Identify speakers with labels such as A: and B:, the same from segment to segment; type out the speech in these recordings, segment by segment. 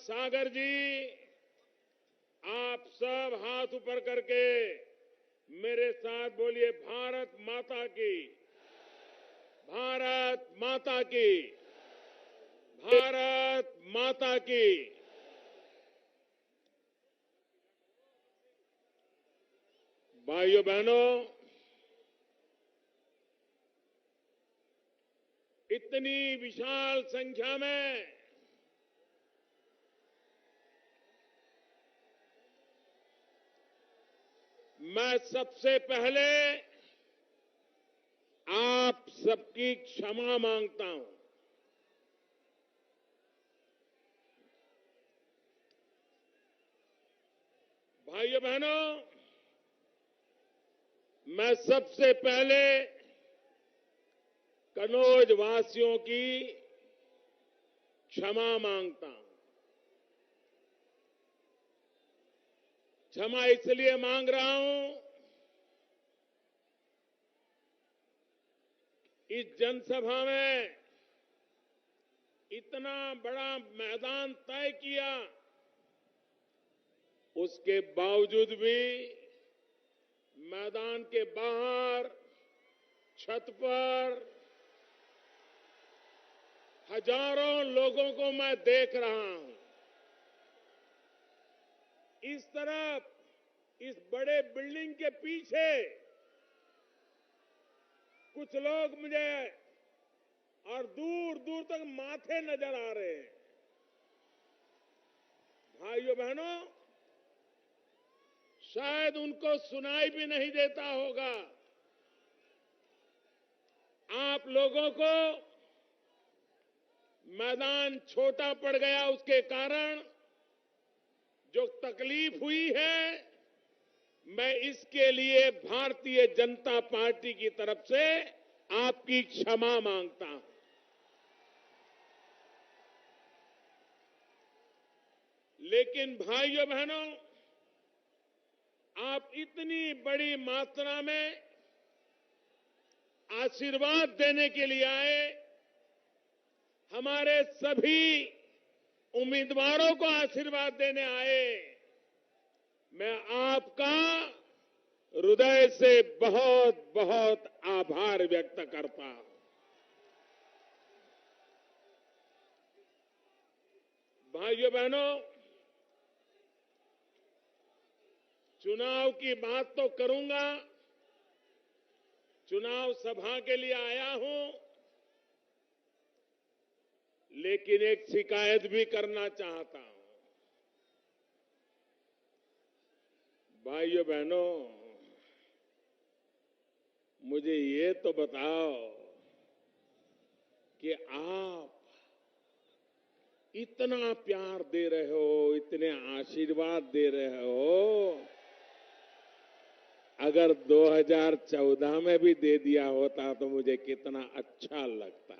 A: सागर जी, आप सब हाथ ऊपर करके मेरे साथ बोलिए, भारत माता की, भारत माता की, भारत माता की। भाइयों बहनों, इतनी विशाल संख्या में मैं सबसे पहले आप सबकी क्षमा मांगता हूं। भाइयों बहनों, मैं सबसे पहले कन्नौज वासियों की क्षमा मांगता हूं। क्षमा इसलिए मांग रहा हूं, इस जनसभा में इतना बड़ा मैदान तय किया, उसके बावजूद भी मैदान के बाहर छत पर हजारों लोगों को मैं देख रहा हूं। इस तरफ, इस बड़े बिल्डिंग के पीछे कुछ लोग मुझे और दूर दूर तक माथे नजर आ रहे हैं। भाइयों बहनों, शायद उनको सुनाई भी नहीं देता होगा। आप लोगों को मैदान छोटा पड़ गया, उसके कारण जो तकलीफ हुई है, मैं इसके लिए भारतीय जनता पार्टी की तरफ से आपकी क्षमा मांगता हूं। लेकिन भाइयों बहनों, आप इतनी बड़ी मात्रा में आशीर्वाद देने के लिए आए, हमारे सभी उम्मीदवारों को आशीर्वाद देने आए। मैं आपका हृदय से बहुत बहुत आभार व्यक्त करता हूं। भाइयों बहनों, चुनाव की बात तो करूंगा, चुनाव सभा के लिए आया हूं, लेकिन एक शिकायत भी करना चाहता हूं। भाइयों बहनों, मुझे ये तो बताओ कि आप इतना प्यार दे रहे हो, इतने आशीर्वाद दे रहे हो, अगर 2014 में भी दे दिया होता तो मुझे कितना अच्छा लगता।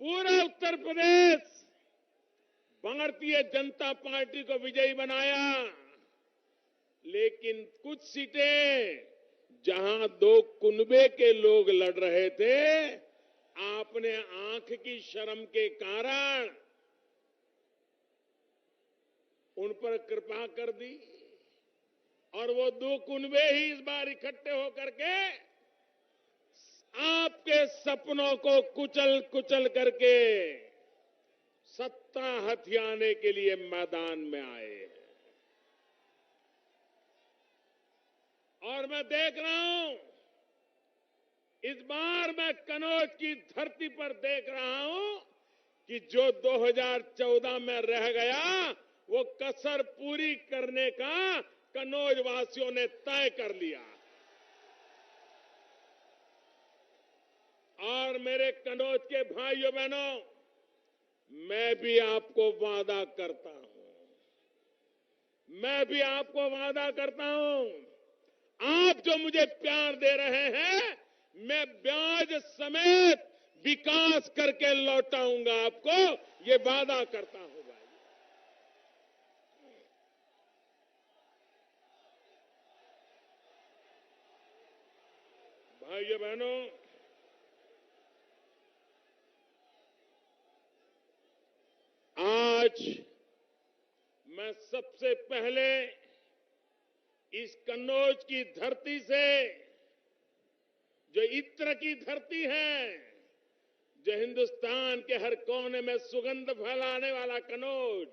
A: पूरा उत्तर प्रदेश भारतीय जनता पार्टी को विजयी बनाया, लेकिन कुछ सीटें जहां दो कुनबे के लोग लड़ रहे थे, आपने आंख की शर्म के कारण उन पर कृपा कर दी और वो दो कुनबे ही इस बार इकट्ठे होकर के आपके सपनों को कुचल कुचल करके सत्ता हथियाने के लिए मैदान में आए। और मैं देख रहा हूं, इस बार मैं कन्नौज की धरती पर देख रहा हूं कि जो 2014 में रह गया, वो कसर पूरी करने का कन्नौज वासियों ने तय कर लिया। और मेरे कन्नौज के भाइयों बहनों, मैं भी आपको वादा करता हूं, मैं भी आपको वादा करता हूं, आप जो मुझे प्यार दे रहे हैं, मैं ब्याज समेत विकास करके लौटाऊंगा आपको, ये वादा करता हूं। भाइयों बहनों, आज मैं सबसे पहले इस कन्नौज की धरती से, जो इत्र की धरती है, जो हिंदुस्तान के हर कोने में सुगंध फैलाने वाला कन्नौज,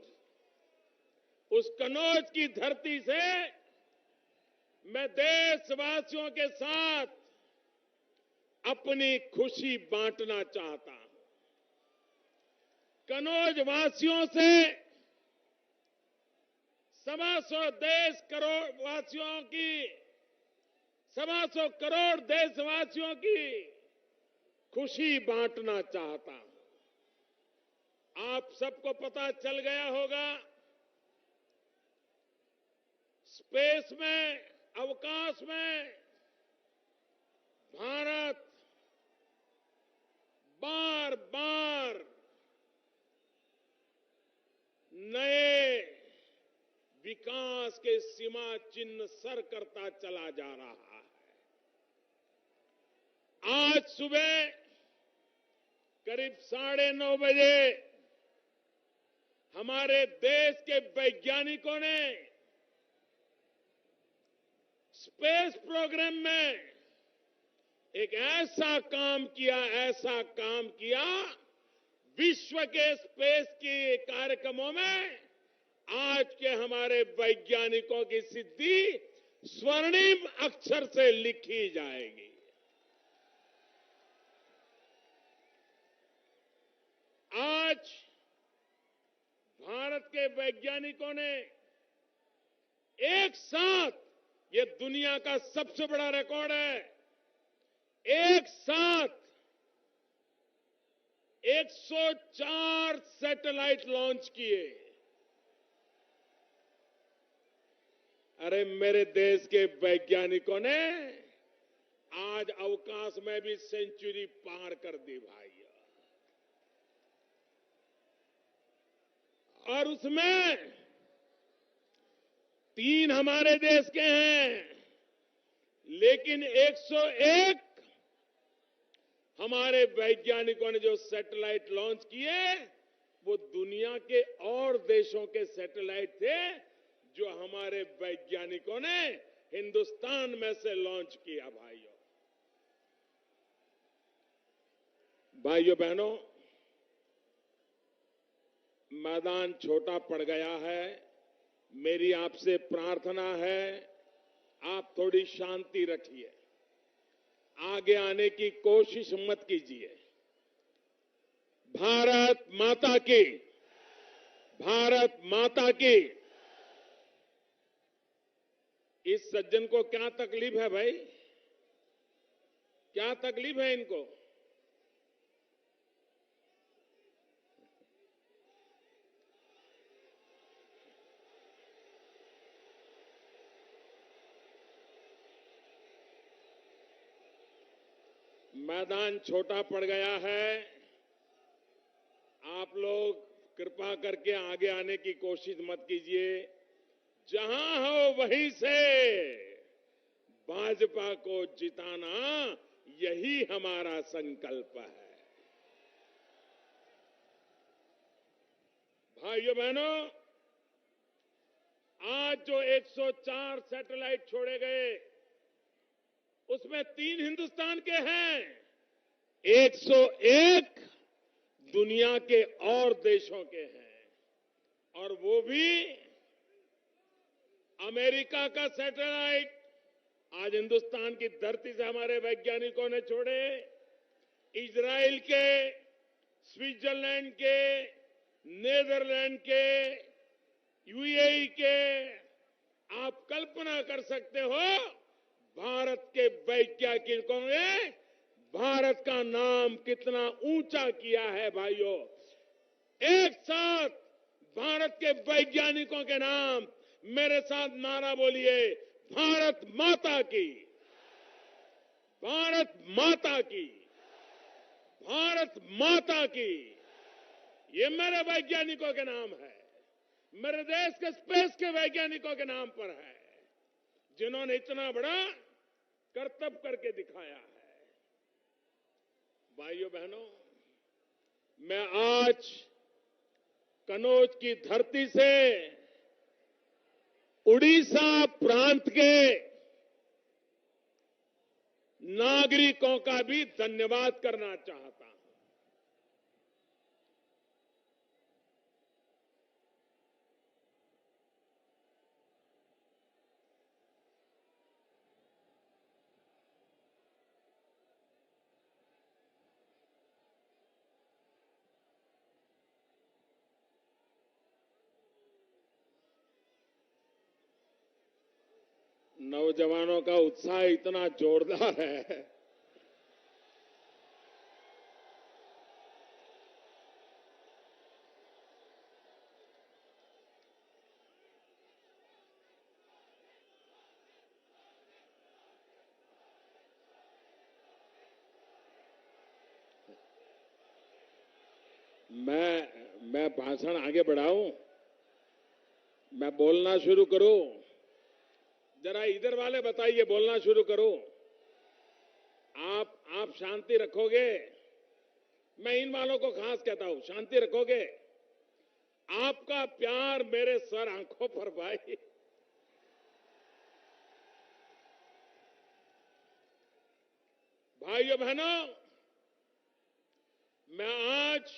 A: उस कन्नौज की धरती से मैं देशवासियों के साथ अपनी खुशी बांटना चाहता हूं। कन्नौज वासियों से 125 करोड़ देशवासियों की खुशी बांटना चाहता हूं। आप सबको पता चल गया होगा, स्पेस में, अवकाश में भारत बार बार नए विकास के सीमा चिन्ह सर करता चला जा रहा है। आज सुबह करीब 9:30 बजे हमारे देश के वैज्ञानिकों ने स्पेस प्रोग्राम में एक ऐसा काम किया, विश्व के स्पेस के कार्यक्रमों में आज के हमारे वैज्ञानिकों की सिद्धि स्वर्णिम अक्षर से लिखी जाएगी। आज भारत के वैज्ञानिकों ने एक साथ, ये दुनिया का सबसे बड़ा रिकॉर्ड है, एक साथ 104 सैटेलाइट लॉन्च किए। अरे मेरे देश के वैज्ञानिकों ने आज अवकाश में भी सेंचुरी पार कर दी भाई। और उसमें 3 हमारे देश के हैं, लेकिन 101 हमारे वैज्ञानिकों ने जो सैटेलाइट लॉन्च किए वो दुनिया के और देशों के सैटेलाइट थे जो हमारे वैज्ञानिकों ने हिंदुस्तान में से लॉन्च किया। भाइयों बहनों, मैदान छोटा पड़ गया है। मेरी आपसे प्रार्थना है, आप थोड़ी शांति रखिए, आगे आने की कोशिश मत कीजिए। भारत माता की, भारत माता की। इस सज्जन को क्या तकलीफ है भाई? क्या तकलीफ है इनको? मैदान छोटा पड़ गया है। आप लोग कृपा करके आगे आने की कोशिश मत कीजिए। जहां हो वहीं से भाजपा को जिताना, यही हमारा संकल्प है। भाइयों बहनों, आज जो 104 सैटेलाइट छोड़े गए उसमें 3 हिंदुस्तान के हैं, 101 दुनिया के और देशों के हैं, और वो भी अमेरिका का सैटेलाइट आज हिंदुस्तान की धरती से हमारे वैज्ञानिकों ने छोड़े, इजराइल के, स्विट्जरलैंड के, नेदरलैंड के, यूएई के। आप कल्पना कर सकते हो भारत के वैज्ञानिकों ने भारत का नाम कितना ऊंचा किया है। भाइयों, एक साथ भारत के वैज्ञानिकों के नाम मेरे साथ नारा बोलिए, भारत माता की, भारत माता की, भारत माता की। ये मेरे वैज्ञानिकों के नाम है, मेरे देश के स्पेस के वैज्ञानिकों के नाम पर है, जिन्होंने इतना बड़ा कर्तव्य करके दिखाया है। भाइयों बहनों, मैं आज कनौज की धरती से उड़ीसा प्रांत के नागरिकों का भी धन्यवाद करना चाहता हूं। नौजवानों का उत्साह इतना जोरदार है, मैं भाषण आगे बढ़ाऊं, मैं बोलना शुरू करूं? जरा इधर वाले बताइए, बोलना शुरू करो। आप शांति रखोगे? मैं इन वालों को खास कहता हूं, शांति रखोगे? आपका प्यार मेरे सर आंखों पर भाई। भाइयों बहनों, मैं आज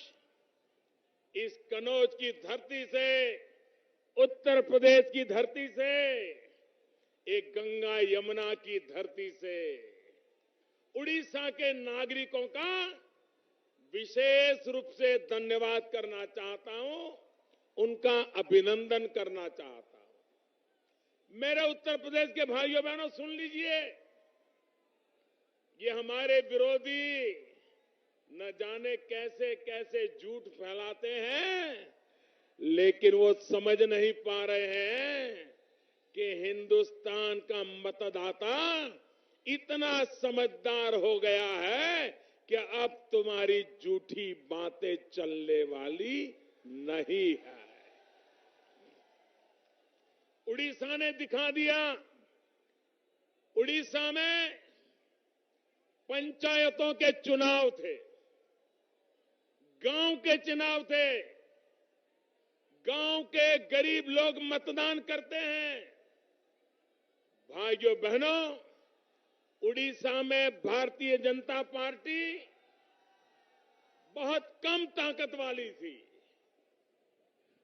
A: इस कनौज की धरती से, उत्तर प्रदेश की धरती से, एक गंगा यमुना की धरती से उड़ीसा के नागरिकों का विशेष रूप से धन्यवाद करना चाहता हूं, उनका अभिनंदन करना चाहता हूं। मेरे उत्तर प्रदेश के भाइयों बहनों, सुन लीजिए, ये हमारे विरोधी न जाने कैसे कैसे झूठ फैलाते हैं, लेकिन वो समझ नहीं पा रहे हैं कि हिंदुस्तान का मतदाता इतना समझदार हो गया है कि अब तुम्हारी झूठी बातें चलने वाली नहीं है। उड़ीसा ने दिखा दिया। उड़ीसा में पंचायतों के चुनाव थे, गांव के चुनाव थे, गांव के गरीब लोग मतदान करते हैं। भाइयों बहनों, उड़ीसा में भारतीय जनता पार्टी बहुत कम ताकत वाली थी।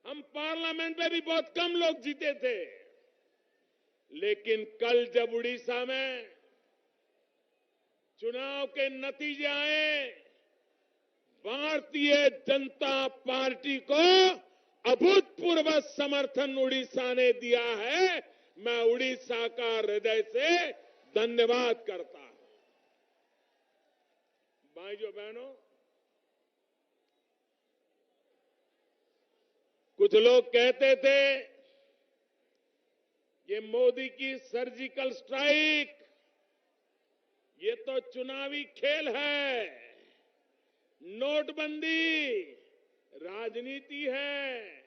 A: हम पार्लियामेंट में भी बहुत कम लोग जीते थे, लेकिन कल जब उड़ीसा में चुनाव के नतीजे आए, भारतीय जनता पार्टी को अभूतपूर्व समर्थन उड़ीसा ने दिया है। मैं उड़ीसा का हृदय से धन्यवाद करता हूं। भाइयों बहनों, कुछ लोग कहते थे ये मोदी की सर्जिकल स्ट्राइक, ये तो चुनावी खेल है, नोटबंदी राजनीति है,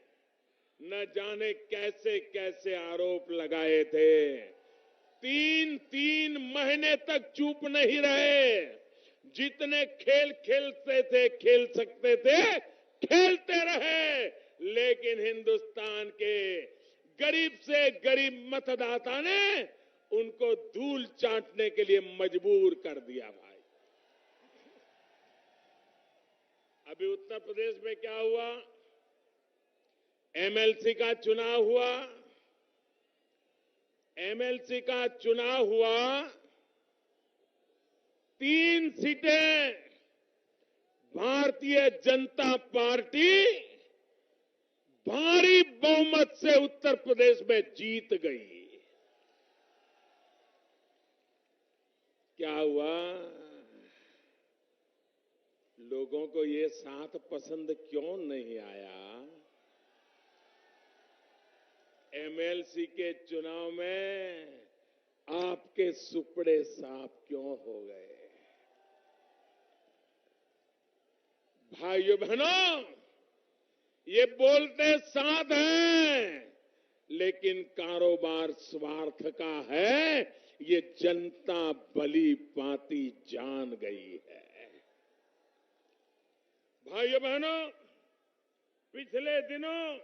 A: न जाने कैसे कैसे आरोप लगाए थे। तीन महीने तक चुप नहीं रहे। जितने खेल खेलते थे, खेल सकते थे, खेलते रहे, लेकिन हिंदुस्तान के गरीब से गरीब मतदाता ने उनको धूल चाटने के लिए मजबूर कर दिया। भाई, अभी उत्तर प्रदेश में क्या हुआ? एमएलसी का चुनाव हुआ। एमएलसी का चुनाव हुआ, 3 सीटें भारतीय जनता पार्टी भारी बहुमत से उत्तर प्रदेश में जीत गई। क्या हुआ? लोगों को ये साथ पसंद क्यों नहीं आया? एमएलसी के चुनाव में आपके सुपड़े साफ क्यों हो गए? भाइयों बहनों, ये बोलते साथ हैं, लेकिन कारोबार स्वार्थ का है, ये जनता भली भांति जान गई है। भाइयों बहनों, पिछले दिनों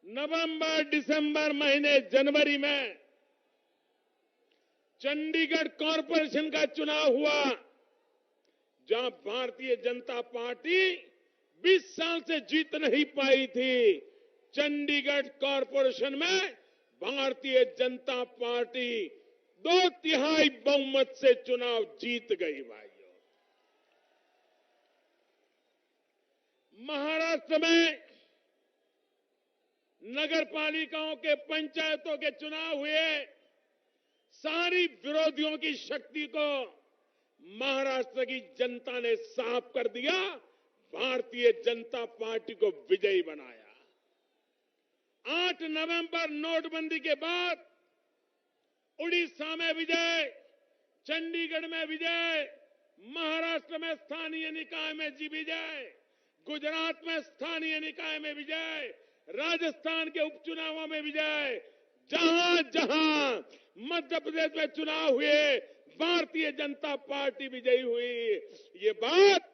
A: नवंबर, दिसंबर महीने, जनवरी में चंडीगढ़ कॉरपोरेशन का चुनाव हुआ, जहां भारतीय जनता पार्टी 20 साल से जीत नहीं पाई थी। चंडीगढ़ कॉरपोरेशन में भारतीय जनता पार्टी 2/3 बहुमत से चुनाव जीत गई भाइयों। महाराष्ट्र में नगर पालिकाओं के, पंचायतों के चुनाव हुए। सारी विरोधियों की शक्ति को महाराष्ट्र की जनता ने साफ कर दिया, भारतीय जनता पार्टी को विजयी बनाया। 8 नवंबर नोटबंदी के बाद उड़ीसा में विजय, चंडीगढ़ में विजय, महाराष्ट्र में स्थानीय निकाय में विजय, गुजरात में स्थानीय निकाय में विजय, राजस्थान के उपचुनावों में विजय, जहां जहां मध्य प्रदेश में चुनाव हुए, भारतीय जनता पार्टी विजयी हुई। ये बात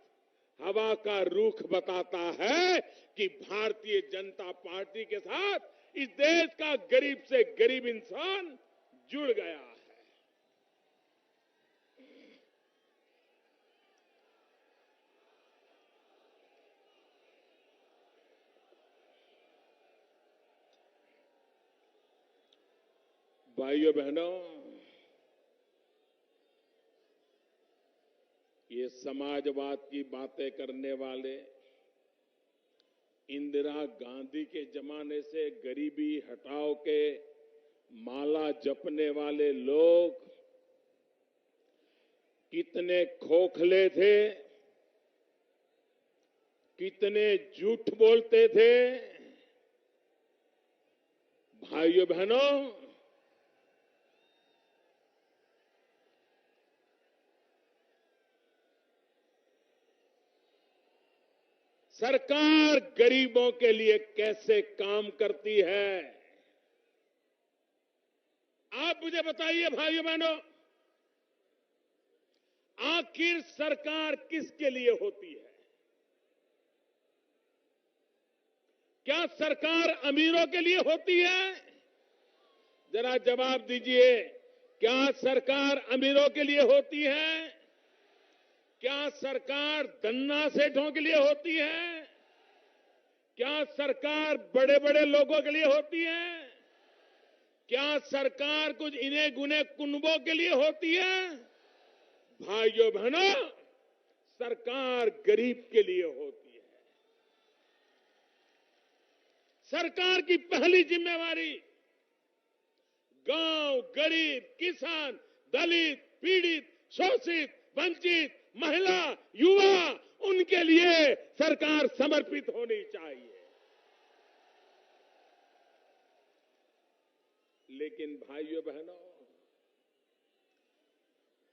A: हवा का रुख बताता है कि भारतीय जनता पार्टी के साथ इस देश का गरीब से गरीब इंसान जुड़ गया है। भाइयों बहनों, ये समाजवाद की बातें करने वाले, इंदिरा गांधी के जमाने से गरीबी हटाओ के माला जपने वाले लोग कितने खोखले थे, कितने झूठ बोलते थे। भाइयों बहनों, सरकार गरीबों के लिए कैसे काम करती है, आप मुझे बताइए भाइयों बहनों। आखिर सरकार किसके लिए होती है? क्या सरकार अमीरों के लिए होती है? जरा जवाब दीजिए, क्या सरकार अमीरों के लिए होती है? क्या सरकार धन्ना सेठों के लिए होती है? क्या सरकार बड़े बड़े लोगों के लिए होती है? क्या सरकार कुछ इने गुने कुनबों के लिए होती है? भाइयों बहनों, सरकार गरीब के लिए होती है। सरकार की पहली जिम्मेवारी गांव, गरीब, किसान, दलित, पीड़ित, शोषित, वंचित, महिला, युवा, उनके लिए सरकार समर्पित होनी चाहिए। लेकिन भाइयों बहनों,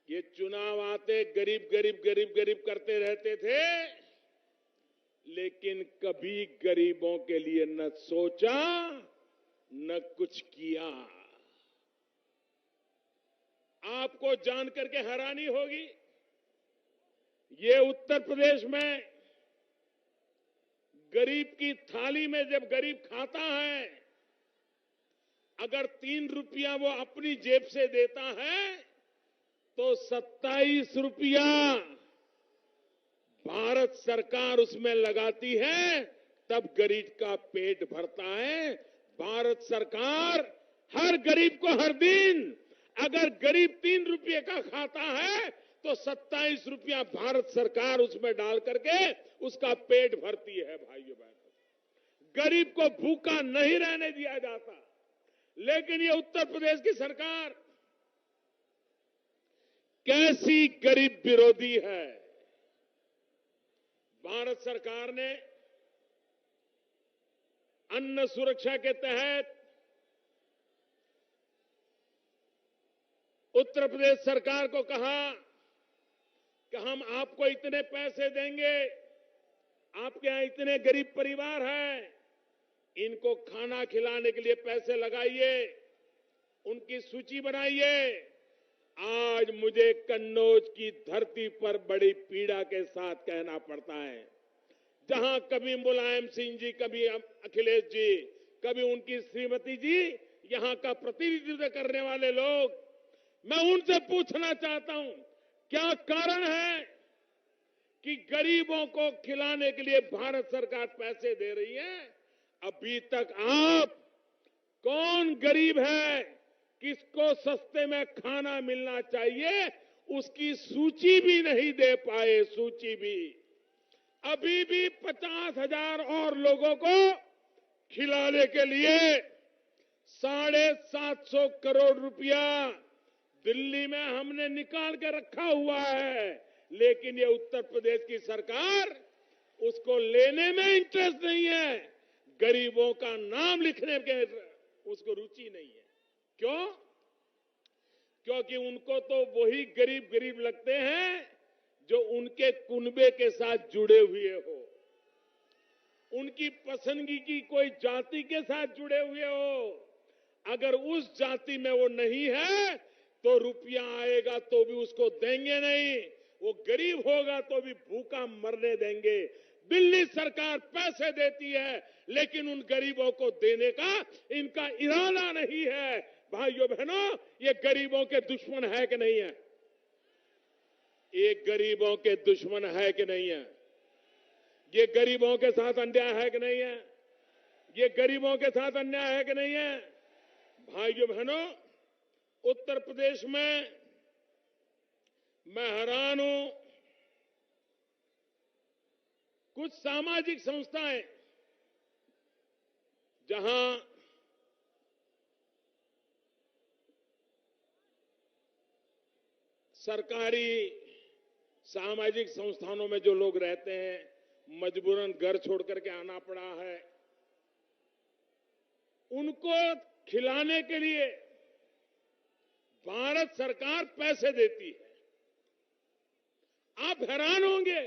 A: ये चुनाव आते गरीब गरीब गरीब गरीब करते रहते थे, लेकिन कभी गरीबों के लिए न सोचा न कुछ किया। आपको जानकर के हैरानी होगी, ये उत्तर प्रदेश में गरीब की थाली में जब गरीब खाता है, अगर 3 रुपया वो अपनी जेब से देता है तो 27 रुपया भारत सरकार उसमें लगाती है, तब गरीब का पेट भरता है। भारत सरकार हर गरीब को हर दिन, अगर गरीब 3 रुपये का खाता है तो 27 रुपया भारत सरकार उसमें डाल करके उसका पेट भरती है। भाइयों बहनों, गरीब को भूखा नहीं रहने दिया जाता। लेकिन ये उत्तर प्रदेश की सरकार कैसी गरीब विरोधी है। भारत सरकार ने अन्न सुरक्षा के तहत उत्तर प्रदेश सरकार को कहा कि हम आपको इतने पैसे देंगे, आपके यहां इतने गरीब परिवार हैं, इनको खाना खिलाने के लिए पैसे लगाइए, उनकी सूची बनाइए। आज मुझे कन्नौज की धरती पर बड़ी पीड़ा के साथ कहना पड़ता है, जहां कभी मुलायम सिंह जी, कभी अखिलेश जी, कभी उनकी श्रीमती जी यहां का प्रतिनिधित्व करने वाले लोग, मैं उनसे पूछना चाहता हूं, क्या कारण है कि गरीबों को खिलाने के लिए भारत सरकार पैसे दे रही है, अभी तक आप कौन गरीब है, किसको सस्ते में खाना मिलना चाहिए, उसकी सूची भी नहीं दे पाए, सूची भी। अभी भी 50,000 और लोगों को खिलाने के लिए 750 करोड़ रुपया दिल्ली में हमने निकाल के रखा हुआ है, लेकिन ये उत्तर प्रदेश की सरकार उसको लेने में इंटरेस्ट नहीं है, गरीबों का नाम लिखने के उसको रुचि नहीं है। क्यों? क्योंकि उनको तो वही गरीब गरीब लगते हैं जो उनके कुनबे के साथ जुड़े हुए हो, उनकी पसंदगी की कोई जाति के साथ जुड़े हुए हो। अगर उस जाति में वो नहीं है तो रुपया आएगा तो भी उसको देंगे नहीं, वो गरीब होगा तो भी भूखा मरने देंगे। दिल्ली सरकार पैसे देती है लेकिन उन गरीबों को देने का इनका इरादा नहीं है। भाइयों बहनों, ये गरीबों के दुश्मन है कि नहीं है? ये गरीबों के दुश्मन है कि नहीं है? ये गरीबों के साथ अन्याय है कि नहीं है? ये गरीबों के साथ अन्याय है कि नहीं है? भाइयों बहनों, उत्तर प्रदेश में मैं हैरान हूं, कुछ सामाजिक संस्थाएं जहां सरकारी सामाजिक संस्थानों में जो लोग रहते हैं, मजबूरन घर छोड़ करके आना पड़ा है, उनको खिलाने के लिए भारत सरकार पैसे देती है। आप हैरान होंगे,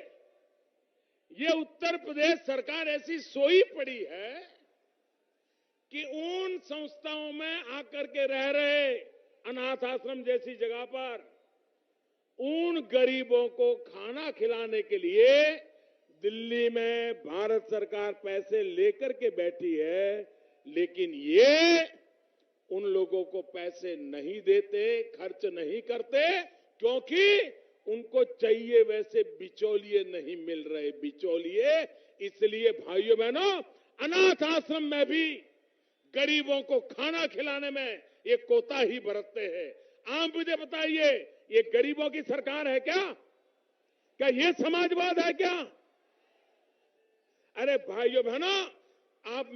A: ये उत्तर प्रदेश सरकार ऐसी सोई पड़ी है कि उन संस्थाओं में आकर के रह रहे अनाथ आश्रम जैसी जगह पर उन गरीबों को खाना खिलाने के लिए दिल्ली में भारत सरकार पैसे लेकर के बैठी है, लेकिन ये उन लोगों को पैसे नहीं देते, खर्च नहीं करते, क्योंकि उनको चाहिए वैसे बिचौलिए नहीं मिल रहे, बिचौलिए। इसलिए भाइयों बहनों, अनाथ आश्रम में भी गरीबों को खाना खिलाने में ये कोताही बरतते हैं। आप मुझे बताइए, ये गरीबों की सरकार है क्या? क्या ये समाजवाद है क्या? अरे भाइयों बहनों, आप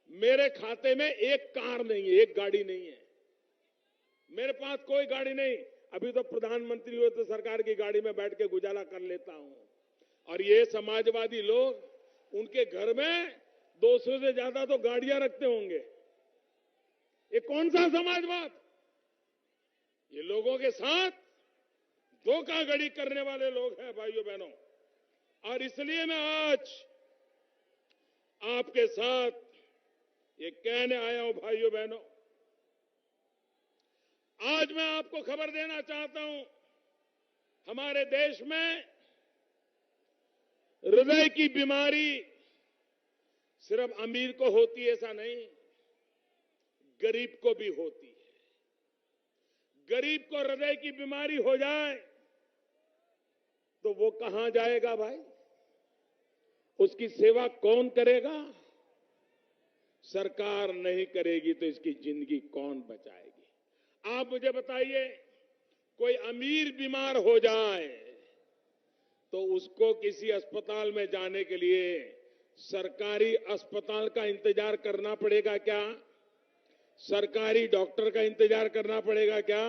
A: मेरे खाते में एक कार नहीं है, एक गाड़ी नहीं है, मेरे पास कोई गाड़ी नहीं। अभी तो प्रधानमंत्री हुए तो सरकार की गाड़ी में बैठ के गुजारा कर लेता हूं। और ये समाजवादी लोग, उनके घर में 200 से ज्यादा तो गाड़ियां रखते होंगे। ये कौन सा समाजवाद? ये लोगों के साथ धोखाधड़ी करने वाले लोग हैं भाइयों बहनों। और इसलिए मैं आज आपके साथ ये कहने आया हूं भाइयों बहनों, आज मैं आपको खबर देना चाहता हूं, हमारे देश में हृदय की बीमारी सिर्फ अमीर को होती है ऐसा नहीं, गरीब को भी होती है। गरीब को हृदय की बीमारी हो जाए तो वो कहां जाएगा भाई? उसकी सेवा कौन करेगा? सरकार नहीं करेगी तो इसकी जिंदगी कौन बचाएगी? आप मुझे बताइए, कोई अमीर बीमार हो जाए तो उसको किसी अस्पताल में जाने के लिए सरकारी अस्पताल का इंतजार करना पड़ेगा क्या? सरकारी डॉक्टर का इंतजार करना पड़ेगा क्या?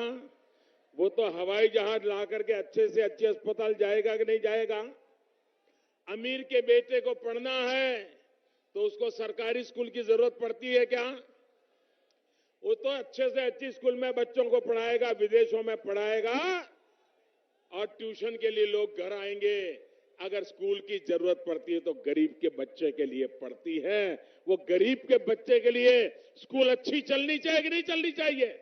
A: वो तो हवाई जहाज ला करके अच्छे से अच्छे अस्पताल जाएगा कि नहीं जाएगा? अमीर के बेटे को पढ़ना है तो उसको सरकारी स्कूल की जरूरत पड़ती है क्या? वो तो अच्छे से अच्छी स्कूल में बच्चों को पढ़ाएगा, विदेशों में पढ़ाएगा और ट्यूशन के लिए लोग घर आएंगे। अगर स्कूल की जरूरत पड़ती है तो गरीब के बच्चे के लिए पड़ती है। वो गरीब के बच्चे के लिए स्कूल अच्छी चलनी चाहिए कि नहीं चलनी चाहिए?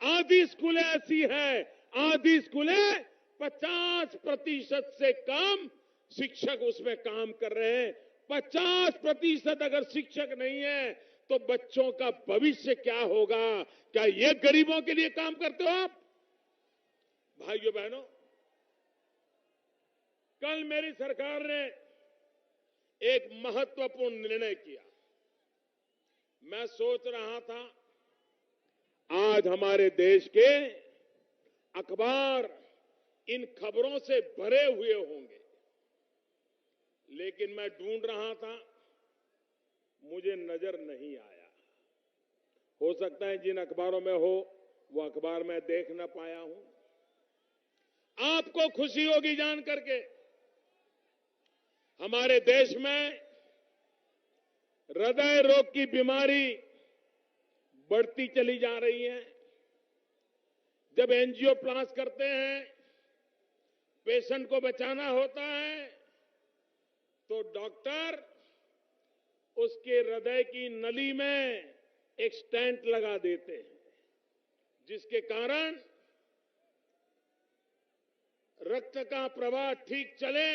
A: आधी स्कूलें ऐसी हैं, आधी स्कूलें 50% से कम शिक्षक उसमें काम कर रहे हैं। 50% अगर शिक्षक नहीं है तो बच्चों का भविष्य क्या होगा? क्या ये गरीबों के लिए काम करते हो आप? भाइयों बहनों, कल मेरी सरकार ने एक महत्वपूर्ण निर्णय किया। मैं सोच रहा था आज हमारे देश के अखबार इन खबरों से भरे हुए होंगे, लेकिन मैं ढूंढ रहा था, मुझे नजर नहीं आया। हो सकता है जिन अखबारों में हो वो अखबार मैं देख न पाया हूं। आपको खुशी होगी जान करके हमारे देश में हृदय रोग की बीमारी बढ़ती चली जा रही है। जब एंजियोप्लास्ट करते हैं, पेशेंट को बचाना होता है, तो डॉक्टर उसके हृदय की नली में एक स्टेंट लगा देते हैं, जिसके कारण रक्त का प्रवाह ठीक चले,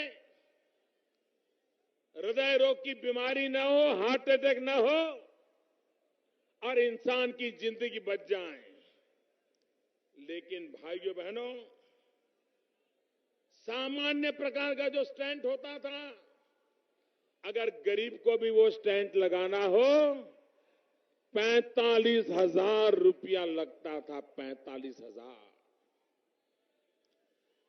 A: हृदय रोग की बीमारी न हो, हार्ट अटैक न हो और इंसान की जिंदगी बच जाए। लेकिन भाइयों बहनों, सामान्य प्रकार का जो स्टेंट होता था, अगर गरीब को भी वो स्टेंट लगाना हो 45,000 रुपया लगता था। 45,000।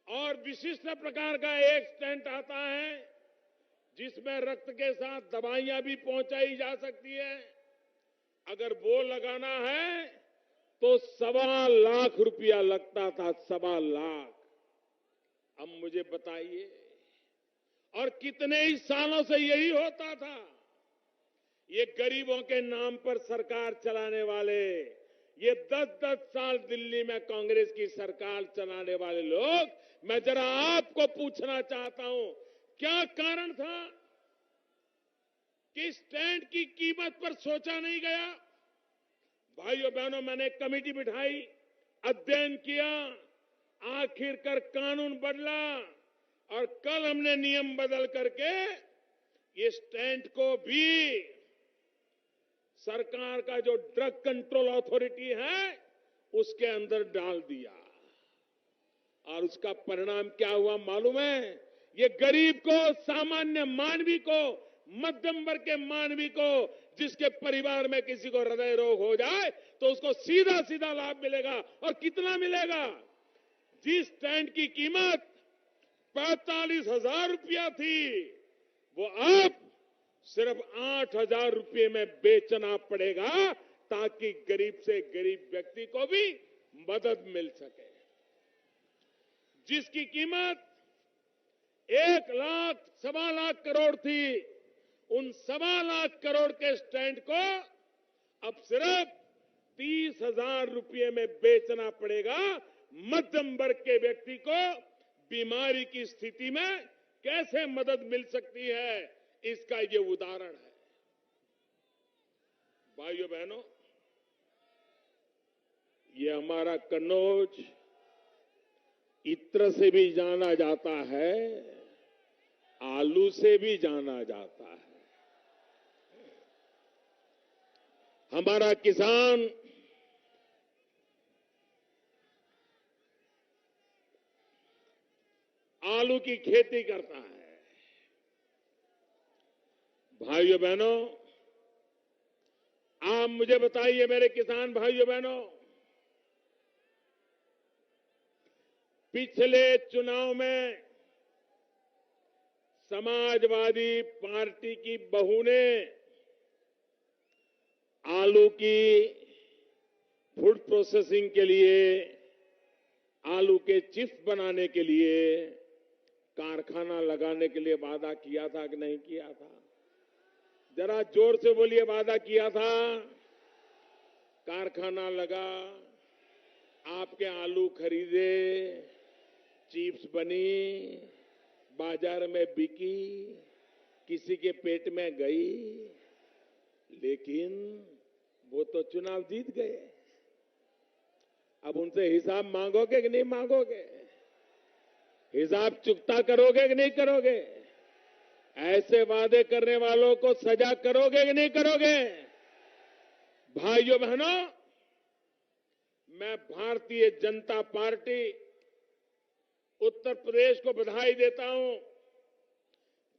A: और विशिष्ट प्रकार का एक स्टेंट आता है जिसमें रक्त के साथ दवाइयां भी पहुंचाई जा सकती है। अगर वो लगाना है तो 1.25 लाख रुपया लगता था। 1.25 लाख। अब मुझे बताइए, और कितने ही सालों से यही होता था। ये गरीबों के नाम पर सरकार चलाने वाले, ये 10-10 साल दिल्ली में कांग्रेस की सरकार चलाने वाले लोग, मैं जरा आपको पूछना चाहता हूं, क्या कारण था कि स्टैंड की कीमत पर सोचा नहीं गया? भाइयों बहनों, मैंने कमेटी बिठाई, अध्ययन किया, आखिरकार कानून बदला और कल हमने नियम बदल करके ये स्टैंड को भी सरकार का जो ड्रग कंट्रोल अथॉरिटी है उसके अंदर डाल दिया। और उसका परिणाम क्या हुआ मालूम है? ये गरीब को, सामान्य मानवी को, मध्यम वर्ग के मानवी को, जिसके परिवार में किसी को हृदय रोग हो जाए तो उसको सीधा सीधा लाभ मिलेगा। और कितना मिलेगा? जिस स्टैंड की कीमत 45,000 रुपया थी, वो अब सिर्फ 8,000 रुपये में बेचना पड़ेगा, ताकि गरीब से गरीब व्यक्ति को भी मदद मिल सके। जिसकी कीमत 1 लाख, 1.25 लाख करोड़ थी, उन 1.25 लाख करोड़ के स्टैंड को अब सिर्फ 30,000 रुपये में बेचना पड़ेगा। मध्यम वर्ग के व्यक्ति को बीमारी की स्थिति में कैसे मदद मिल सकती है, इसका ये उदाहरण है। भाइयों बहनों, ये हमारा कन्नौज इत्र से भी जाना जाता है, आलू से भी जाना जाता है। हमारा किसान आलू की खेती करता है। भाइयों बहनों, आप मुझे बताइए, मेरे किसान भाइयों बहनों, पिछले चुनाव में समाजवादी पार्टी की बहू ने आलू की फूड प्रोसेसिंग के लिए, आलू के चिप्स बनाने के लिए कारखाना लगाने के लिए वादा किया था कि नहीं किया था? जरा जोर से बोलिए, वादा किया था। कारखाना लगा, आपके आलू खरीदे, चिप्स बनी, बाजार में बिकी, किसी के पेट में गई, लेकिन वो तो चुनाव जीत गए। अब उनसे हिसाब मांगोगे कि नहीं मांगोगे? हिसाब चुकता करोगे कि नहीं करोगे? ऐसे वादे करने वालों को सजा करोगे कि नहीं करोगे? भाइयों बहनों, मैं भारतीय जनता पार्टी उत्तर प्रदेश को बधाई देता हूं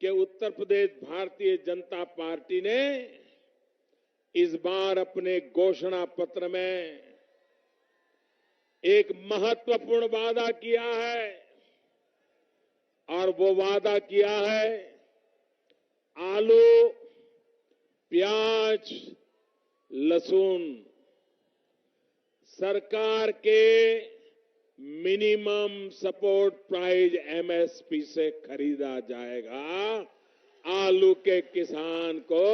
A: कि उत्तर प्रदेश भारतीय जनता पार्टी ने इस बार अपने घोषणा पत्र में एक महत्वपूर्ण वादा किया है और वो वादा किया है आलू, प्याज, लहसुन सरकार के मिनिमम सपोर्ट प्राइस एमएसपी से खरीदा जाएगा। आलू के किसान को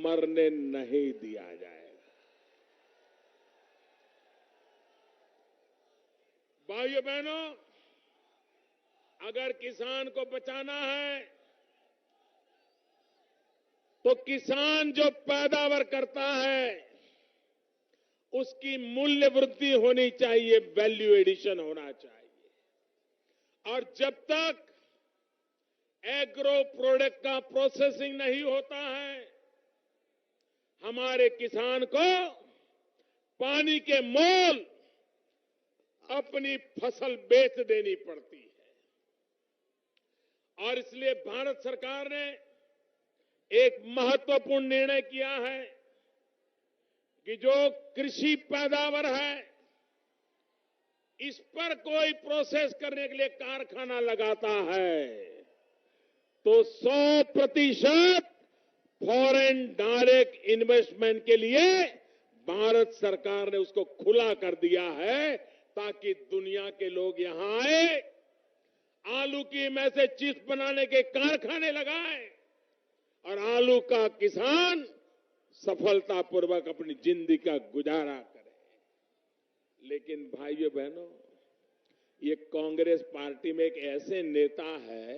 A: मरने नहीं दिया जाएगा। भाइयों बहनों, अगर किसान को बचाना है तो किसान जो पैदावार करता है उसकी मूल्य वृद्धि होनी चाहिए, वैल्यू एडिशन होना चाहिए। और जब तक एग्रो प्रोडक्ट का प्रोसेसिंग नहीं होता है, हमारे किसान को पानी के मोल अपनी फसल बेच देनी पड़ती है। और इसलिए भारत सरकार ने एक महत्वपूर्ण निर्णय किया है कि जो कृषि पैदावार है, इस पर कोई प्रोसेस करने के लिए कारखाना लगाता है तो 100% फॉरेन डायरेक्ट इन्वेस्टमेंट के लिए भारत सरकार ने उसको खुला कर दिया है ताकि दुनिया के लोग यहां आए, आलू की में से चिप्स बनाने के कारखाने लगाएं और आलू का किसान सफलतापूर्वक अपनी जिंदगी का गुजारा करे। लेकिन भाइयों बहनों, ये कांग्रेस पार्टी में एक ऐसे नेता है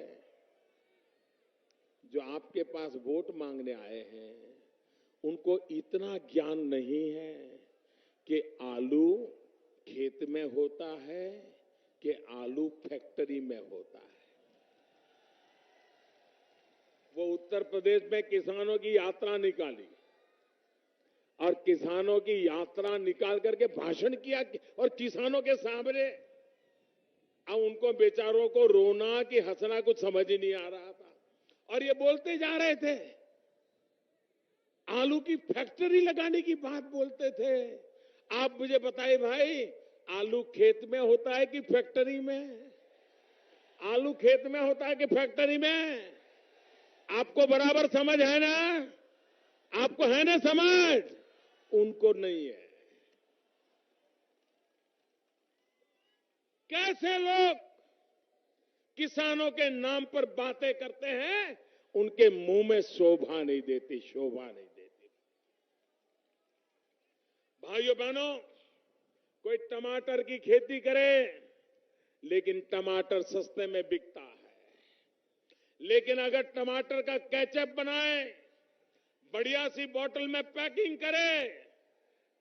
A: जो आपके पास वोट मांगने आए हैं, उनको इतना ज्ञान नहीं है कि आलू खेत में होता है कि आलू फैक्ट्री में होता है। वो उत्तर प्रदेश में किसानों की यात्रा निकाली और किसानों की यात्रा निकाल करके भाषण किया और किसानों के सामने अब उनको बेचारों को रोना कि हंसना कुछ समझ ही नहीं आ रहा था। और ये बोलते जा रहे थे, आलू की फैक्ट्री लगाने की बात बोलते थे। आप मुझे बताइए भाई, आलू खेत में होता है कि फैक्ट्री में? आलू खेत में होता है कि फैक्ट्री में? आपको बराबर समझ है ना? आपको है ना समझ? उनको नहीं है। कैसे लोग किसानों के नाम पर बातें करते हैं, उनके मुंह में शोभा नहीं देती, शोभा नहीं देती। भाइयों बहनों, कोई टमाटर की खेती करे लेकिन टमाटर सस्ते में बिकता है, लेकिन अगर टमाटर का केचप बनाए, बढ़िया सी बोतल में पैकिंग करे